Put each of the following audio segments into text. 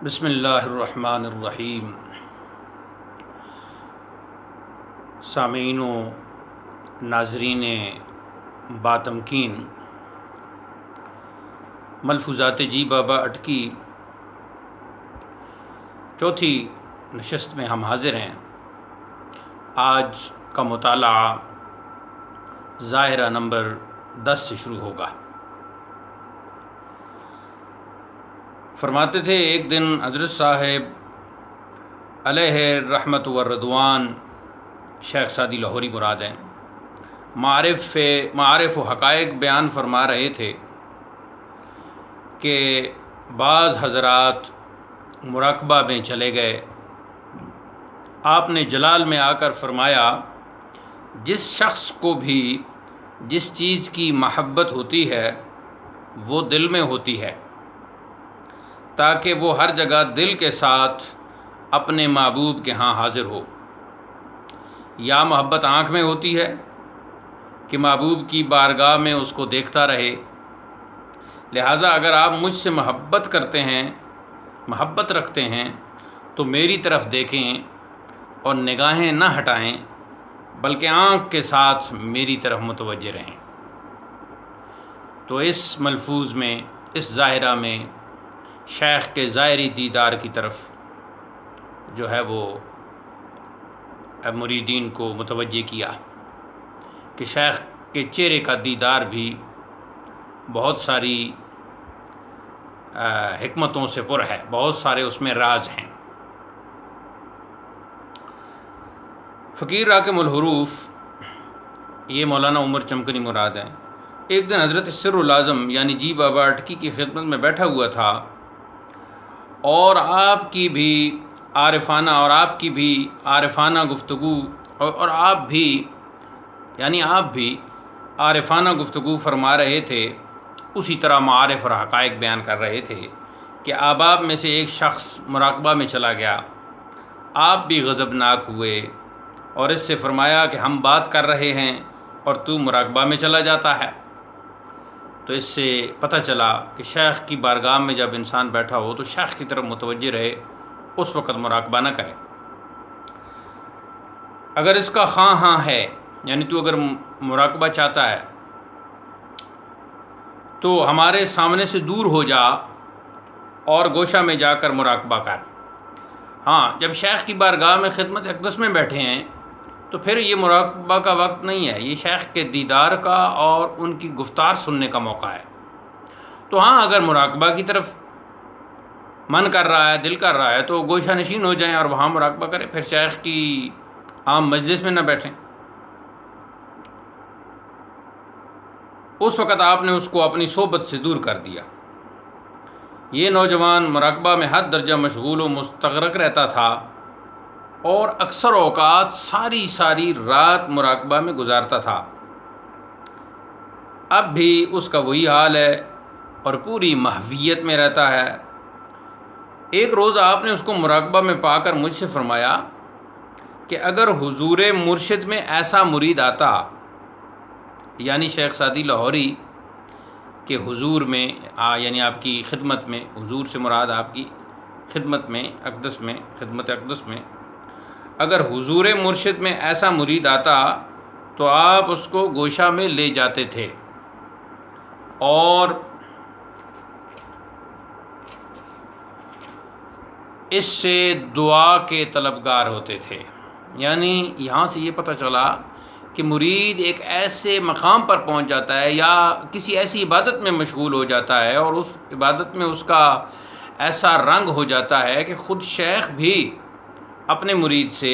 बिस्मिल्लाहिर्रहमानिर्रहीम। सामीन व नाज़रीन बातमकीन, मलफूज़ात जी बाबा अटकी चौथी नशस्त में हम हाज़िर हैं। आज का मुताला ज़ाहिरा नंबर 10 से शुरू होगा। फरमाते थे, एक दिन हज़रत साहब अलैहि रहमत व रिदवान शेख सादी लाहौरी मुराद हैं, मारिफ़ व हक़ाइक़ बयान फरमा रहे थे कि बाज़ हज़रात मुराक़बा में चले गए। आपने जलाल में आकर फरमाया, जिस शख्स को भी जिस चीज़ की महब्बत होती है वो दिल में होती है, ताकि वो हर जगह दिल के साथ अपने महबूब के यहाँ हाज़िर हो। या मोहब्बत आँख में होती है कि महबूब की बारगाह में उसको देखता रहे। लिहाजा अगर आप मुझसे मोहब्बत करते हैं, मोहब्बत रखते हैं, तो मेरी तरफ देखें और निगाहें न हटाएं, बल्कि आँख के साथ मेरी तरफ मुतवज्जे रहें। तो इस मलफूज़ में, इस ज़ाहिरा में शेख के ज़ाहिरी दीदार की तरफ जो है वो मुरीदीन को मुतवज्जे किया कि शेख के चेहरे का दीदार भी बहुत सारी हिकमतों से पुर है, बहुत सारे उसमें राज हैं। फ़कीर राकिमुल हुरूफ़, ये मौलाना उमर चमकनी मुराद हैं, एक दिन हज़रत सिर्रुल आज़म यानी जी बाबा अटकी की खिदमत में बैठा हुआ था और आपकी भी आरिफाना गुफ्तगू और आप भी आरिफाना गुफ्तगू फरमा रहे थे। उसी तरह मारिफ़ और हक़ाइक़ बयान कर रहे थे कि अहबाब में से एक शख्स मुराक़बा में चला गया। आप भी गज़बनाक हुए और इससे फरमाया कि हम बात कर रहे हैं और तू मुराक़बा में चला जाता है। तो इससे पता चला कि शेख की बारगाह में जब इंसान बैठा हो तो शेख की तरफ मुतवज्जे रहे, उस वक़्त मुराक़बा न करे। अगर इसका हाँ है, यानी तू अगर मुराक़बा चाहता है तो हमारे सामने से दूर हो जा और गोशा में जाकर मुराक़बा कर। हाँ, जब शेख की बारगाह में खिदमत अक़दस में बैठे हैं तो फिर ये मुराक़बा का वक्त नहीं है, ये शेख के दीदार का और उनकी गुफ्तार सुनने का मौका है। तो हाँ, अगर मुराक़बा की तरफ मन कर रहा है, दिल कर रहा है, तो गोशा नशीन हो जाएं और वहाँ मुराक़बा करें, फिर शेख की आम मजलिस में न बैठें। उस वक़्त आपने उसको अपनी सोबत से दूर कर दिया। ये नौजवान मुराक़बा में हद दर्जा मशगूल व मुस्तग़रक़ रहता था और अक्सर औक़ात सारी रात मुराक़बा में गुजारता था। अब भी उसका वही हाल है और पूरी महवियत में रहता है। एक रोज़ आपने उसको मुराक़बा में पाकर मुझसे फ़रमाया कि अगर हुजूर मुर्शिद में ऐसा मुरीद आता, यानी शेख सादी लाहौरी के हुजूर में यानी आपकी खिदमत में, हुजूर से मुराद आपकी खिदमत में अक़दस में, खिदमत अक़दस में, अगर हुजूर मुर्शिद में ऐसा मुरीद आता तो आप उसको गोशा में ले जाते थे और इससे दुआ के तलबगार होते थे। यानी यहाँ से ये पता चला कि मुरीद एक ऐसे मकाम पर पहुँच जाता है या किसी ऐसी इबादत में मशगूल हो जाता है और उस इबादत में उसका ऐसा रंग हो जाता है कि ख़ुद शेख भी अपने मुरीद से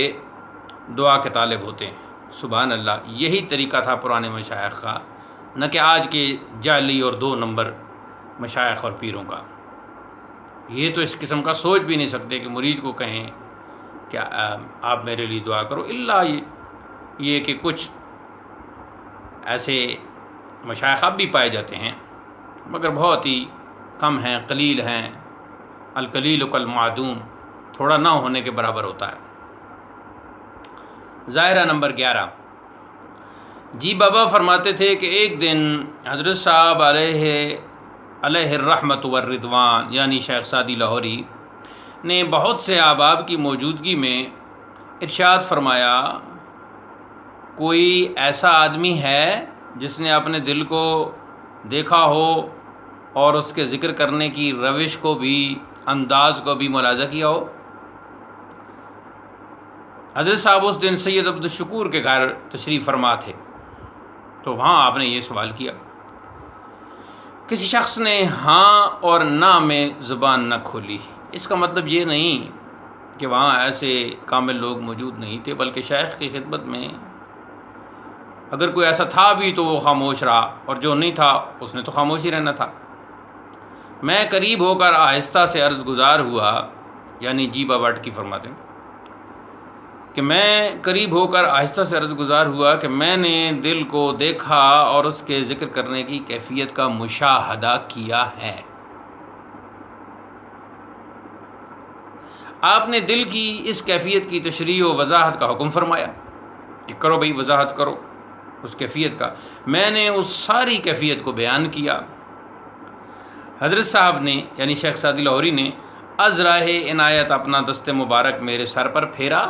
दुआ के तालिब होते हैं। सुभान अल्लाह, यही तरीक़ा था पुराने मशाइख़ का, न कि आज के जाली और 2 नंबर मशाइख़ और पीरों का। ये तो इस किस्म का सोच भी नहीं सकते कि मुरीद को कहें कि आप मेरे लिए दुआ करो, इल्ला ये कि कुछ ऐसे मशाइख़ अब भी पाए जाते हैं, मगर बहुत ही कम हैं, कलील हैं। अल-कलील कल मादूम, थोड़ा ना होने के बराबर होता है। ज़ाहिरा नंबर 11। जी बाबा फरमाते थे कि एक दिन हज़रत साहब अलैहिर्रहमत व रिदवान यानी शेख सादी लाहौरी ने बहुत से अहबाब की मौजूदगी में इरशाद फरमाया, कोई ऐसा आदमी है जिसने अपने दिल को देखा हो और उसके ज़िक्र करने की रविश को भी, अंदाज़ को भी मुलाज़ा किया हो। हज़रत साहब उस दिन सैयद अब्दुल शकूर के घर तशरीफ़ फरमा थे, तो वहाँ आपने ये सवाल किया। किसी शख्स ने हाँ और ना में ज़ुबान न खोली। इसका मतलब ये नहीं कि वहाँ ऐसे कामिल लोग मौजूद नहीं थे, बल्कि शेख की खिदमत में अगर कोई ऐसा था भी तो वो खामोश रहा, और जो नहीं था उसने तो खामोश ही रहना था। मैं करीब होकर आहिस्ता से अर्ज़ गुज़ार हुआ, यानी जी बाबा की फरमाते हैं कि मैं करीब होकर आहिस्ता से अर्ज़ गुज़ार हुआ कि मैंने दिल को देखा और उसके ज़िक्र करने की कैफ़ियत का मुशाहदा किया है। आपने दिल की इस कैफ़ियत की तशरीह व वज़ाहत का हुक्म फरमाया कि करो भाई, वज़ाहत करो उस कैफ़ियत का। मैंने उस सारी कैफ़ियत को बयान किया। हज़रत साहब ने, यानी शेख सादी लाहौरी ने, अज़राह इनायत अपना दस्ते मुबारक मेरे सर पर फेरा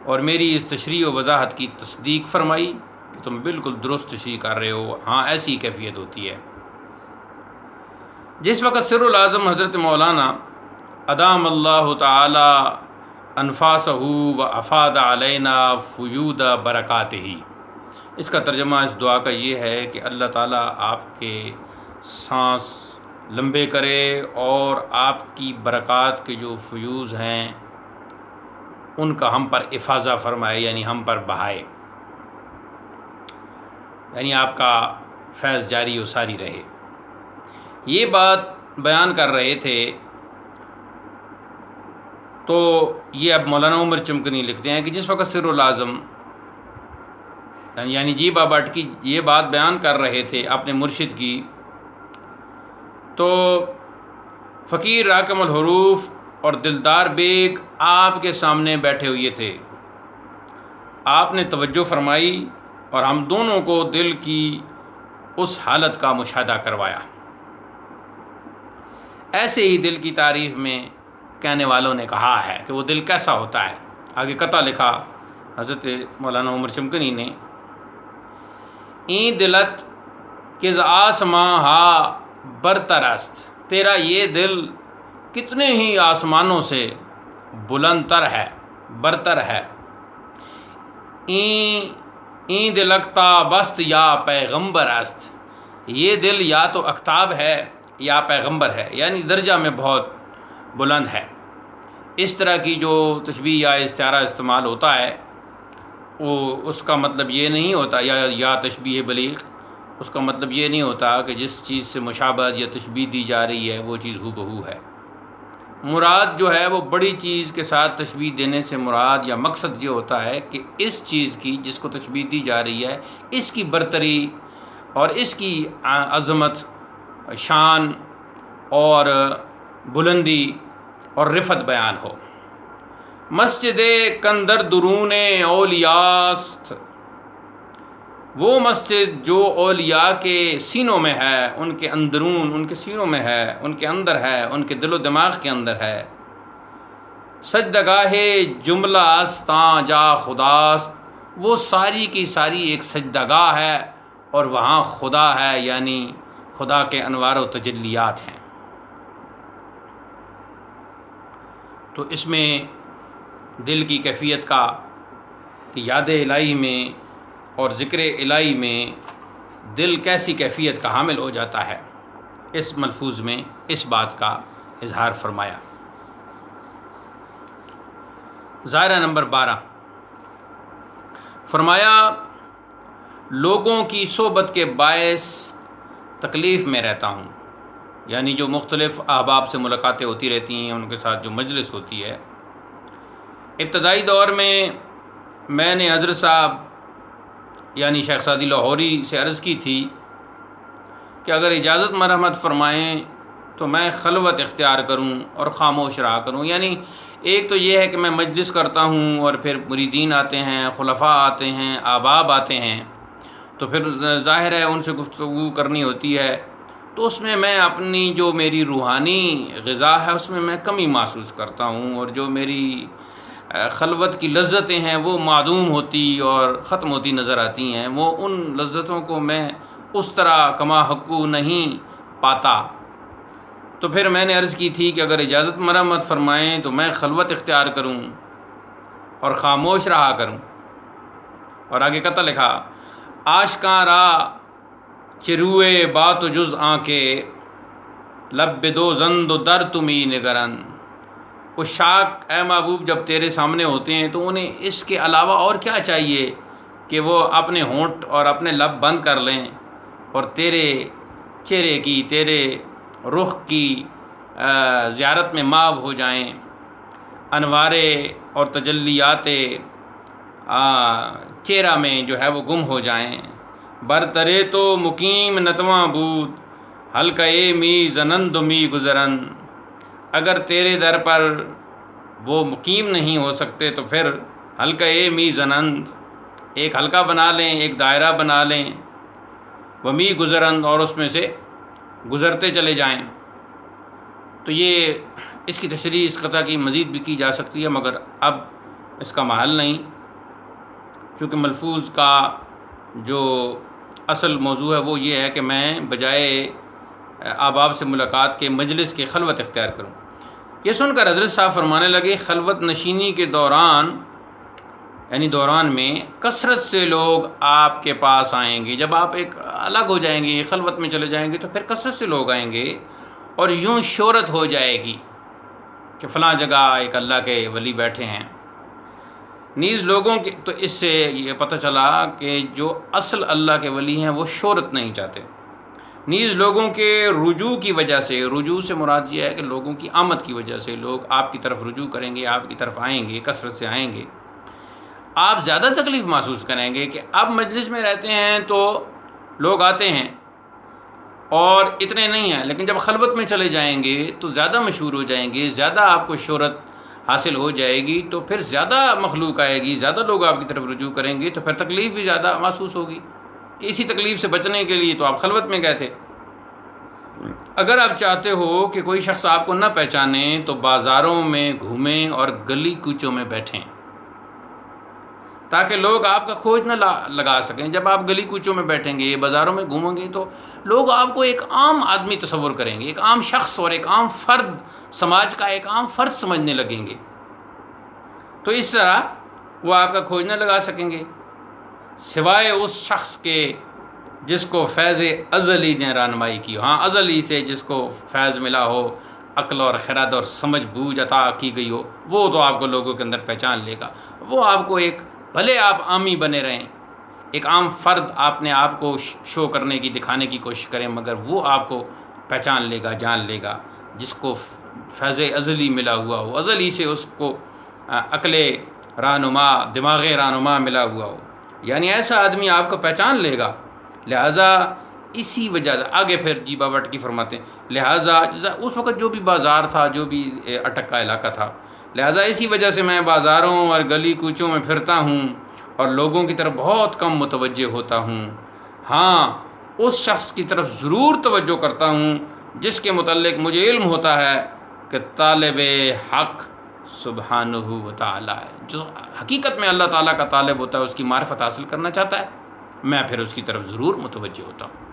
और मेरी इस तशरीह व वज़ाहत की तस्दीक फरमाई कि तुम बिल्कुल दुरुस्त तशरीह कर रहे हो, हाँ ऐसी कैफ़ियत होती है। जिस वक़्त सिर्रुल आज़म हज़रत मौलाना अदाम अल्लाह ताला अनफासहू व अफ़ाद अलैना फ़ुयूद बरकातिही, इसका तर्जुमा इस दुआ का ये है कि अल्लाह ताला आपके सांस लंबे करे और आपकी बरक़ात के जो फ़यूज़ हैं उनका हम पर इफ़ाज़ा फ़रमाए, यानी हम पर बहाए, यानी आपका फैज़ जारी व सारी रहे। ये बात बयान कर रहे थे तो ये अब मौलाना उमर चुमकनी लिखते हैं कि जिस वक़्त सिर्रुल आज़म यानी जी बाबा की ये बात बयान कर रहे थे अपने मुर्शिद की, तो फ़कीर राकमुल हुरूफ और दिलदार बेग आपके सामने बैठे हुए थे। आपने तवज्जो फरमाई और हम दोनों को दिल की उस हालत का मुशाहदा करवाया। ऐसे ही दिल की तारीफ़ में कहने वालों ने कहा है कि वो दिल कैसा होता है। आगे कता लिखा हज़रत मौलाना उमर चमकनी ने, ई दिलत किस आसमां हा बरतरस्त, तेरा ये दिल कितने ही आसमानों से बुलंदतर है, बरतर है। ई दिलकता बस्त या पैगंबर अस्त, ये दिल या तो अख्ताब है या पैगंबर है, यानी दर्जा में बहुत बुलंद है। इस तरह की जो तशबीह या इस्तिआरा इस्तेमाल होता है वो उसका मतलब ये नहीं होता, या तशबीह बलीग, उसका मतलब ये नहीं होता कि जिस चीज़ से मुशाबहत या तशबीह दी जा रही है वो चीज़ हूबहू है। मुराद जो है वो बड़ी चीज़ के साथ तशबीह देने से मुराद या मकसद ये होता है कि इस चीज़ की जिसको तशबीह दी जा रही है इसकी बरतरी और इसकी अज़मत, शान और बुलंदी और रिफ़त बयान हो। मस्जिद कंदर दुरून औलियास्त, वो मस्जिद जो औलिया के सीनों में है, उनके अंदरून, उनके सीनों में है, उनके अंदर है, उनके दिलो दिमाग के अंदर है। सजदगाहे जुमला आस्तां जा खुदास्त, वो सारी की सारी एक सजदगाह है और वहाँ खुदा है, यानी खुदा के अनवार व तजल्लियात हैं। तो इसमें दिल की कैफ़ियत का कि याद इलाही में और ज़िक्र इलाही में दिल कैसी कैफ़ियत का हामिल हो जाता है, इस मलफूज़ में इस बात का इजहार फरमाया। ज़ायरा नंबर 12 फरमाया, लोगों की सोबत के बायस तकलीफ़ में रहता हूँ, यानी जो मुख्तलिफ़ अहबाब से मुलाकातें होती रहती हैं, उनके साथ जो मजलिस होती है। इब्तदाई दौर में मैंने हज़रत साहब यानी शेख सादी लाहौरी से अर्ज़ की थी कि अगर इजाज़त मरहमत फ़रमाएँ तो मैं खलवत इख्तियार करूँ और ख़ामोश रहा करूँ। यानी एक तो ये है कि मैं मजलिस करता हूँ और फिर मुरीदीन आते हैं, खुलफ़ा आते हैं, अहबाब आते हैं, तो फिर ज़ाहिर है उनसे गुफ्तगू करनी होती है तो उसमें मैं अपनी जो मेरी रूहानी ग़िज़ा है उसमें मैं कमी महसूस करता हूँ, और जो मेरी खलवत की लज्जतें हैं वो मादूम होती और ख़त्म होती नज़र आती हैं। वो उन लज्जतों को मैं उस तरह कमा हक़्क़ू नहीं पाता। तो फिर मैंने अर्ज़ की थी कि अगर इजाज़त मरम्मत फ़रमाएँ तो मैं खलवत इख्तियार करूँ और ख़ामोश रहा करूँ। और आगे कता लिखा, आशकां रा चिरुए बात जुज़ आँके लब दो जंद दर तुमी निगरन। वो शाक ए महबूब जब तेरे सामने होते हैं तो उन्हें इसके अलावा और क्या चाहिए कि वो अपने होंठ और अपने लब बंद कर लें और तेरे चेहरे की, तेरे रुख की ज़ियारत में माव हो जाएं, अनवारे और तजल्लियाते चेहरा में जो है वो गुम हो जाएं। बरतरे तो मुकीम नतवा बूद हल्का ए मी जनंद मी गुजरन। अगर तेरे दर पर वो मुकीम नहीं हो सकते तो फिर हल्का ए मी जनंद, एक हल्का बना लें, एक दायरा बना लें, वमी गुजरन, और उसमें से गुज़रते चले जाएं। तो ये इसकी तशरीह इस कथा की मज़ीद भी की जा सकती है, मगर अब इसका महल नहीं, चूँकि मलफूज़ का जो असल मौजू है वो ये है कि मैं बजाय आबाब से मुलाकात के मजलिस के खलवत इख्तियार करूँ। ये सुनकर हज़रत साहब फरमाने लगे, खलवत नशीनी के दौरान यानी दौरान में कसरत से लोग आपके पास आएंगे। जब आप एक अलग हो जाएंगे, खलवत में चले जाएंगे, तो फिर कसरत से लोग आएंगे और यूँ शोहरत हो जाएगी कि फ़लाँ जगह एक अल्लाह के वली बैठे हैं। नीज़ लोगों के, तो इससे ये पता चला कि जो असल अल्लाह के वली हैं वो शोहरत नहीं चाहते। नीज़ लोगों के रुजू की वजह से, रुजू से मुराद ये है कि लोगों की आमद की वजह से लोग आपकी तरफ रुजू करेंगे, आपकी तरफ आएंगे, कसरत से आएंगे। आप ज़्यादा तकलीफ़ महसूस करेंगे कि अब मजलिस में रहते हैं तो लोग आते हैं और इतने नहीं हैं, लेकिन जब खलवत में चले जाएंगे तो ज़्यादा मशहूर हो जाएंगे, ज़्यादा आपको शोहरत हासिल हो जाएगी, तो फिर ज़्यादा मखलूक आएगी, ज़्यादा लोग आपकी तरफ रुजू करेंगे, तो फिर तकलीफ़ भी ज़्यादा महसूस होगी। कि इसी तकलीफ़ से बचने के लिए तो आप खलवत में गए थे। अगर आप चाहते हो कि कोई शख्स आपको न पहचाने तो बाज़ारों में घूमें और गली कूचों में बैठें, ताकि लोग आपका खोज न लगा सकें। जब आप गली कूचों में बैठेंगे, बाज़ारों में घूमेंगे, तो लोग आपको एक आम आदमी तस्वुर करेंगे, एक आम शख्स और एक आम फ़र्द, समाज का एक आम फ़र्द समझने लगेंगे। तो इस तरह वो आपका खोज न लगा सकेंगे, सिवाय उस शख्स के जिसको फ़ैज़ अज़ली ने रहनुमाई की हो। हाँ, अज़ली से जिसको फ़ैज़ मिला हो, अक्ल और खिरद और समझ बूझ अता की गई हो, वो तो आपको लोगों के अंदर पहचान लेगा। वो आपको एक, भले आप आमी बने रहें, एक आम फ़र्द आपने आप को शो करने की, दिखाने की कोशिश करें, मगर वो आपको पहचान लेगा, जान लेगा। जिसको फ़ैज़ अज़ली मिला हुआ हो, अज़ली से उसको अक्ल रहनुमा, दिमाग रहनुमा मिला हुआ हो, यानी ऐसा आदमी आपको पहचान लेगा। लिहाजा इसी वजह से आगे फिर जी बाबा की फरमाते हैं, लिहाजा उस वक़्त जो भी बाज़ार था, जो भी अटक का इलाका था, लिहाजा इसी वजह से मैं बाज़ारों और गली कूचों में फिरता हूँ और लोगों की तरफ बहुत कम मुतवज्जे होता हूँ। हाँ, उस शख्स की तरफ ज़रूर तवज्जो करता हूँ जिसके मुतल्लिक़ मुझे इल्म होता है कि तालिब हक़ सुब्हानहू व तआला है, जो हकीकत में अल्लाह ताला का तालिब होता है, उसकी मारिफत हासिल करना चाहता है, मैं फिर उसकी तरफ ज़रूर मुतवज्जे होता हूँ।